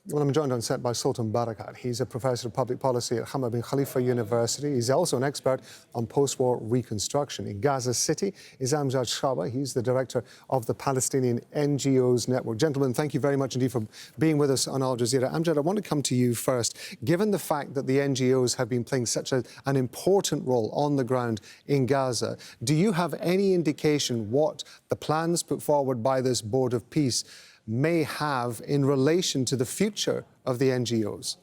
Well, I'm joined on set by Sultan Barakat. He's a professor of public policy at Hamad bin Khalifa University. He's also an expert on post-war reconstruction. In Gaza City is Amjad Shawa. He's the director of the Palestinian NGOs network. Gentlemen, thank you very much indeed for being with us on Al Jazeera. Amjad, I want to come to you first. Given the fact that the NGOs have been playing such an important role on the ground in Gaza, do you have any indication what the plans put forward by this Board of Peace may have in relation to the future of the NGOs?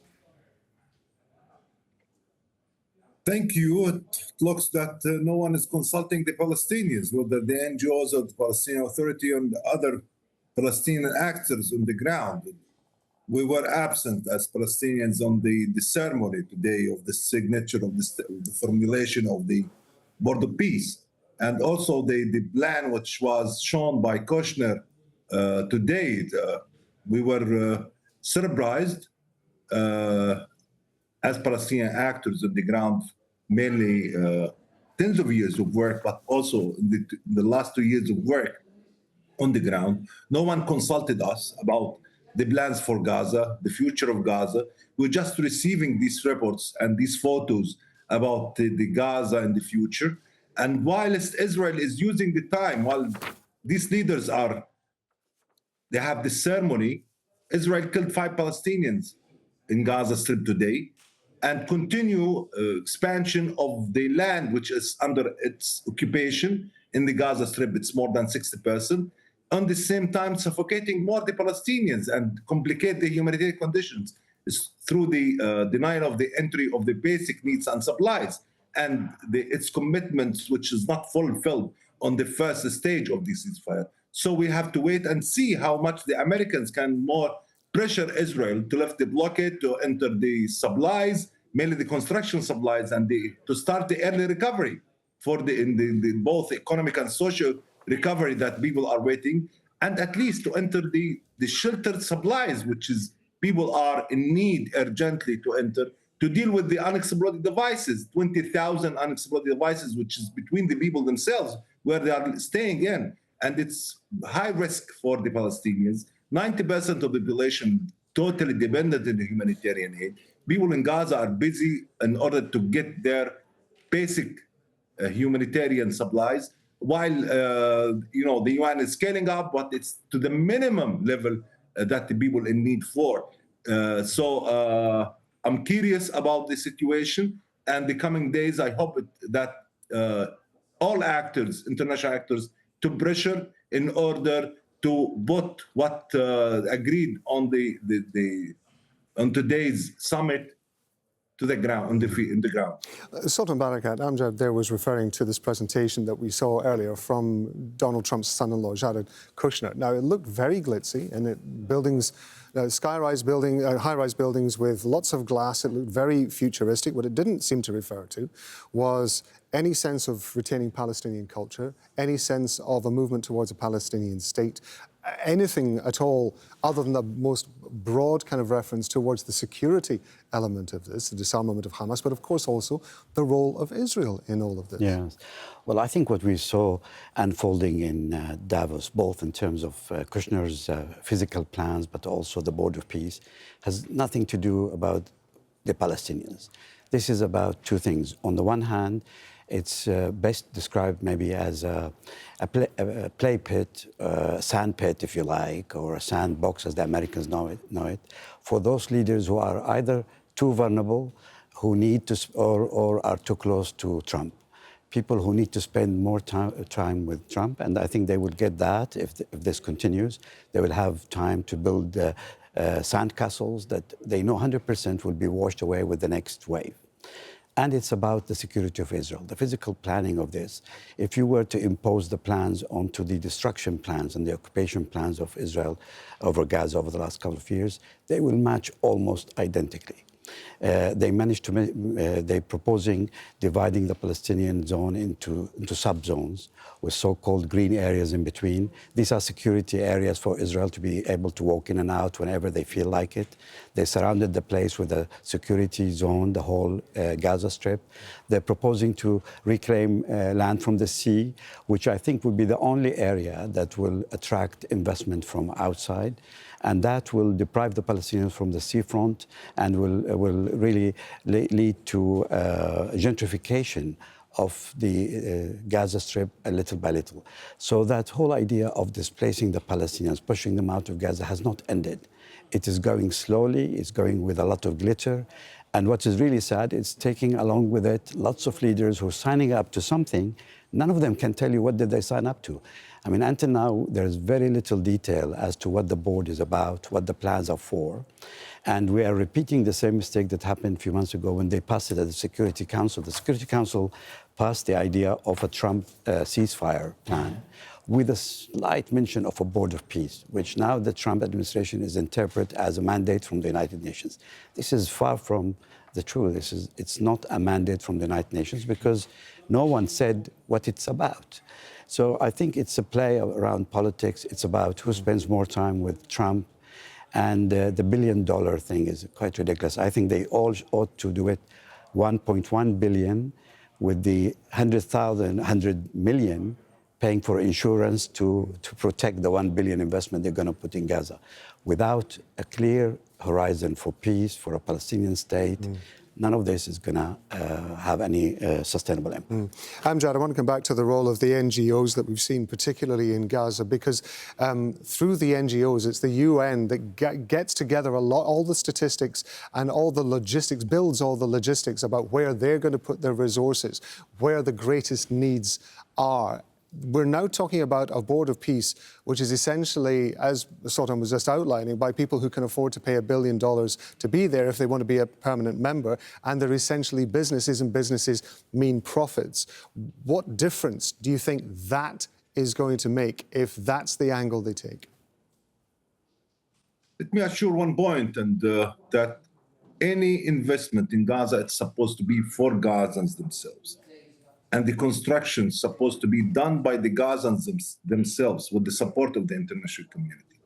Thank you. It looks that no one is consulting the Palestinians, whether the NGOs or the Palestinian Authority and other Palestinian actors on the ground. We were absent as Palestinians on the ceremony today of the signature of the formulation of the Board of Peace. And also the plan which was shown by Kushner today. We were surprised as Palestinian actors on the ground, mainly tens of years of work, but also in the last 2 years of work on the ground. No one consulted us about the plans for Gaza, the future of Gaza. We're just receiving these reports and these photos about the Gaza and the future. And whilst Israel is using the time, while these leaders they have the ceremony, Israel killed 5 Palestinians in Gaza Strip today and continue expansion of the land which is under its occupation in the Gaza Strip. It's more than 60%. On the same time, suffocating more the Palestinians and complicate the humanitarian conditions through the denial of the entry of the basic needs and supplies and its commitments, which is not fulfilled on the first stage of this ceasefire. So we have to wait and see how much the Americans can more pressure Israel to lift the blockade, to enter the supplies, mainly the construction supplies, and to start the early recovery for the both economic and social recovery that people are waiting, and at least to enter the sheltered supplies, which is people are in need urgently to enter, to deal with the unexploded devices, 20,000 unexploded devices, which is between the people themselves, where they are staying in. And it's high risk for the Palestinians. 90% of the population totally dependent on the humanitarian aid. People in Gaza are busy in order to get their basic humanitarian supplies, while the UN is scaling up, but it's to the minimum level that the people in need for. So I'm curious about the situation, and the coming days, I hope that all actors, international actors, to pressure in order to put what agreed on on today's summit to the ground, in the ground. Sultan Barakat, Amjad there was referring to this presentation that we saw earlier from Donald Trump's son-in-law, Jared Kushner. Now, it looked very glitzy, and buildings, high-rise buildings with lots of glass. It looked very futuristic. What it didn't seem to refer to was any sense of retaining Palestinian culture, any sense of a movement towards a Palestinian state, anything at all other than the most broad kind of reference towards the security element of this, the disarmament of Hamas, but of course also the role of Israel in all of this. Yes. Well, I think what we saw unfolding in Davos, both in terms of Kushner's physical plans, but also the Board of Peace, has nothing to do about the Palestinians. This is about two things. On the one hand, it's best described maybe as a play pit, sand pit, if you like, or a sandbox, as the Americans know it, for those leaders who are either too vulnerable, who need to, or are too close to Trump. People who need to spend more time with Trump, and I think they will get that if this continues. They will have time to build sandcastles that they know 100% will be washed away with the next wave. And it's about the security of Israel, the physical planning of this. If you were to impose the plans onto the destruction plans and the occupation plans of Israel over Gaza over the last couple of years, they will match almost identically. They're proposing dividing the Palestinian zone into subzones with so-called green areas in between. These are security areas for Israel to be able to walk in and out whenever they feel like it. They surrounded the place with a security zone, the whole Gaza Strip. They're proposing to reclaim land from the sea, which I think would be the only area that will attract investment from outside. And that will deprive the Palestinians from the seafront and will really lead to gentrification of the Gaza Strip little by little. So that whole idea of displacing the Palestinians, pushing them out of Gaza has not ended. It is going slowly, it's going with a lot of glitter. And what is really sad, it's taking along with it lots of leaders who are signing up to something. None of them can tell you what did they sign up to. I mean, until now, there's very little detail as to what the board is about, what the plans are for. And we are repeating the same mistake that happened a few months ago when they passed it at the Security Council. The Security Council passed the idea of a Trump ceasefire plan with a slight mention of a board of peace, which now the Trump administration is interpreted as a mandate from the United Nations. This is far from the truth. It's not a mandate from the United Nations because no one said what it's about. So I think it's a play around politics. It's about who spends more time with Trump. And the $1 billion thing is quite ridiculous. I think they all ought to do it 1.1 billion with the 100 million paying for insurance to protect the 1 billion investment they're going to put in Gaza. Without a clear horizon for peace, for a Palestinian state, none of this is going to have any sustainable impact. Amjad, I want to come back to the role of the NGOs that we've seen, particularly in Gaza, because through the NGOs, it's the UN that gets together all the statistics and all the logistics, builds all the logistics about where they're going to put their resources, where the greatest needs are. We're now talking about a board of peace, which is essentially, as Sultan was just outlining, by people who can afford to pay $1 billion to be there if they want to be a permanent member, and they're essentially businesses, and businesses mean profits. What difference do you think that is going to make if that's the angle they take? Let me assure one point, and that any investment in Gaza, it's supposed to be for Gazans themselves. And the construction is supposed to be done by the Gazans themselves with the support of the international community.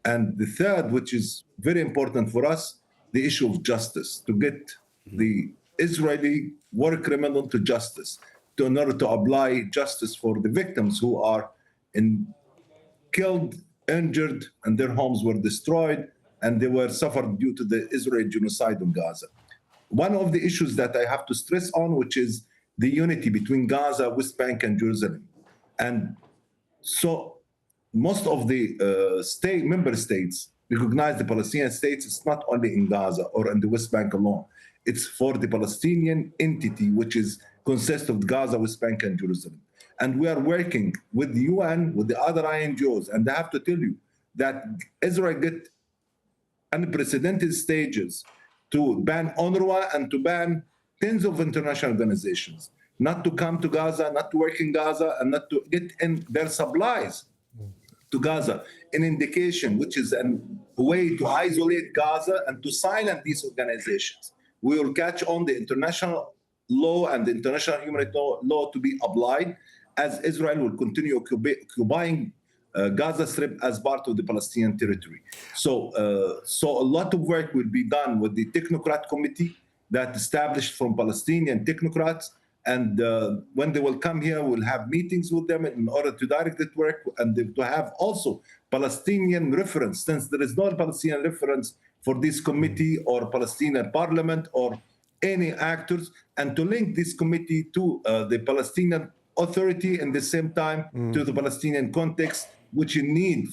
And the third, which is very important for us, the issue of justice, to get the Israeli war criminal to justice, in order to apply justice for the victims who are killed, injured, and their homes were destroyed, and they were suffered due to the Israeli genocide in Gaza. One of the issues that I have to stress on, which is the unity between Gaza, West Bank, and Jerusalem. And so most of the member states recognize the Palestinian states. It's not only in Gaza or in the West Bank alone. It's for the Palestinian entity, which consists of Gaza, West Bank, and Jerusalem. And we are working with the UN, with the other NGOs. And I have to tell you that Israel get unprecedented stages to ban UNRWA and to ban tens of international organizations, not to come to Gaza, not to work in Gaza, and not to get in their supplies to Gaza. An indication, which is a way to isolate Gaza and to silence these organizations. We will catch on the international law and the international human rights law to be applied, as Israel will continue occupying Gaza Strip as part of the Palestinian territory. So a lot of work will be done with the technocrat committee that established from Palestinian technocrats, and when they will come here, we'll have meetings with them in order to direct that work and to have also Palestinian reference, since there is no Palestinian reference for this committee or Palestinian parliament or any actors, and to link this committee to the Palestinian Authority and the same time to the Palestinian context, which you need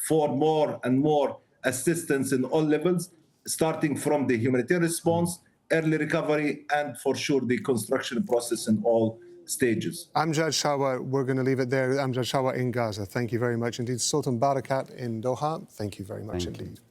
for more and more assistance in all levels, starting from the humanitarian response, early recovery, and for sure the construction process in all stages. Amjad Shawa, we're going to leave it there. Amjad Shawa in Gaza. Thank you very much indeed. Sultan Barakat in Doha. Thank you very much indeed.